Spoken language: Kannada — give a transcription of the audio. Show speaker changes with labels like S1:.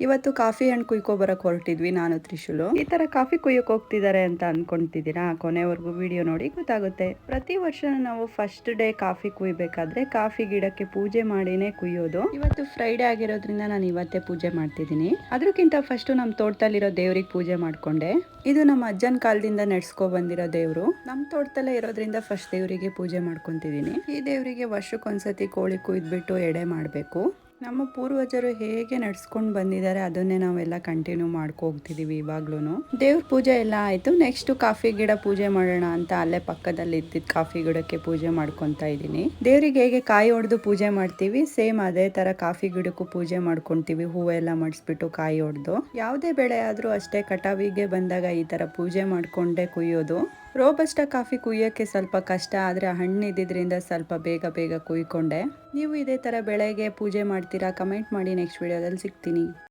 S1: ಇವತ್ತು ಕಾಫಿ ಹಣ್ಣು ಕುಯ್ಕೊಬರಕ್ ಹೊರಟಿದ್ವಿ ನಾನು ತ್ರಿಶೂಲು. ಈ ತರ ಕಾಫಿ ಕುಯ್ಯಕ್ ಹೋಗ್ತಿದ್ದಾರೆ ಅಂತ ಅನ್ಕೊಂತಿದ್ದೀರಾ? ಕೊನೆವರೆಗೂ ವಿಡಿಯೋ ನೋಡಿ ಗೊತ್ತಾಗುತ್ತೆ. ಪ್ರತಿ ವರ್ಷ ನಾವು ಫಸ್ಟ್ ಡೇ ಕಾಫಿ ಕುಯ್ಬೇಕಾದ್ರೆ ಕಾಫಿ ಗಿಡಕ್ಕೆ ಪೂಜೆ ಮಾಡಿನೇ ಕುಯ್ಯೋದು. ಇವತ್ತು ಫ್ರೈಡೆ ಆಗಿರೋದ್ರಿಂದ ನಾನು ಇವತ್ತೇ ಪೂಜೆ ಮಾಡ್ತಿದ್ದೀನಿ. ಅದಕ್ಕಿಂತ ಫಸ್ಟ್ ನಮ್ ತೋಟದಲ್ಲಿರೋ ದೇವ್ರಿಗೆ ಪೂಜೆ ಮಾಡ್ಕೊಂಡೆ. ಇದು ನಮ್ಮ ಅಜ್ಜನ ಕಾಲದಿಂದ ನಡ್ಸ್ಕೊ ಬಂದಿರೋ ದೇವ್ರು. ನಮ್ ತೋಟದಲ್ಲೇ ಇರೋದ್ರಿಂದ ಫಸ್ಟ್ ದೇವರಿಗೆ ಪೂಜೆ ಮಾಡ್ಕೊಂತಿದೀನಿ. ಈ ದೇವರಿಗೆ ವರ್ಷಕ್ಕೊಂದ್ಸತಿ ಕೋಳಿ ಕುಯ್ದ್ಬಿಟ್ಟು ಎಡೆ ಮಾಡ್ಬೇಕು. ನಮ್ಮ ಪೂರ್ವಜರು ಹೇಗೆ ನಡ್ಸ್ಕೊಂಡು ಬಂದಿದ್ದಾರೆ ಅದನ್ನೇ ನಾವೆಲ್ಲ ಕಂಟಿನ್ಯೂ ಮಾಡ್ಕೊ ಹೋಗ್ತಿದೀವಿ ಇವಾಗ್ಲೂ. ದೇವ್ರ ಪೂಜೆ ಎಲ್ಲ ಆಯ್ತು. ನೆಕ್ಸ್ಟ್ ಕಾಫಿ ಗಿಡ ಪೂಜೆ ಮಾಡೋಣ ಅಂತ ಅಲ್ಲೇ ಪಕ್ಕದಲ್ಲಿ ಇದ್ದಿದ್ದ ಕಾಫಿ ಗಿಡಕ್ಕೆ ಪೂಜೆ ಮಾಡ್ಕೊಂತ ಇದ್ದೀನಿ. ದೇವ್ರಿಗೆ ಹೇಗೆ ಕಾಯಿ ಹೊಡೆದು ಪೂಜೆ ಮಾಡ್ತೀವಿ ಸೇಮ್ ಅದೇ ತರ ಕಾಫಿ ಗಿಡಕ್ಕೂ ಪೂಜೆ ಮಾಡ್ಕೊಂತೀವಿ. ಹೂವೆಲ್ಲ ಮಡಿಸ್ಬಿಟ್ಟು ಕಾಯಿ ಹೊಡೆದು. ಯಾವುದೇ ಬೆಳೆ ಆದ್ರೂ ಅಷ್ಟೇ ಕಟಾವಿಗೆ ಬಂದಾಗ ಈ ತರ ಪೂಜೆ ಮಾಡ್ಕೊಂಡೇ ಕುಯ್ಯೋದು. ರೋಬಸ್ಟ ಕಾಫಿ ಕುಯ್ಯೋಕ್ಕೆ ಸ್ವಲ್ಪ ಕಷ್ಟ, ಆದರೆ ಹಣ್ಣು ಇದ್ದಿದ್ರಿಂದ ಸ್ವಲ್ಪ ಬೇಗ ಕುಯ್ಕೊಂಡೆ. ನೀವು ಇದೇ ಥರ ಬೆಳೆಗೆ ಪೂಜೆ ಮಾಡ್ತೀರಾ? ಕಮೆಂಟ್ ಮಾಡಿ. ನೆಕ್ಸ್ಟ್ ವಿಡಿಯೋದಲ್ಲಿ ಸಿಗ್ತೀನಿ.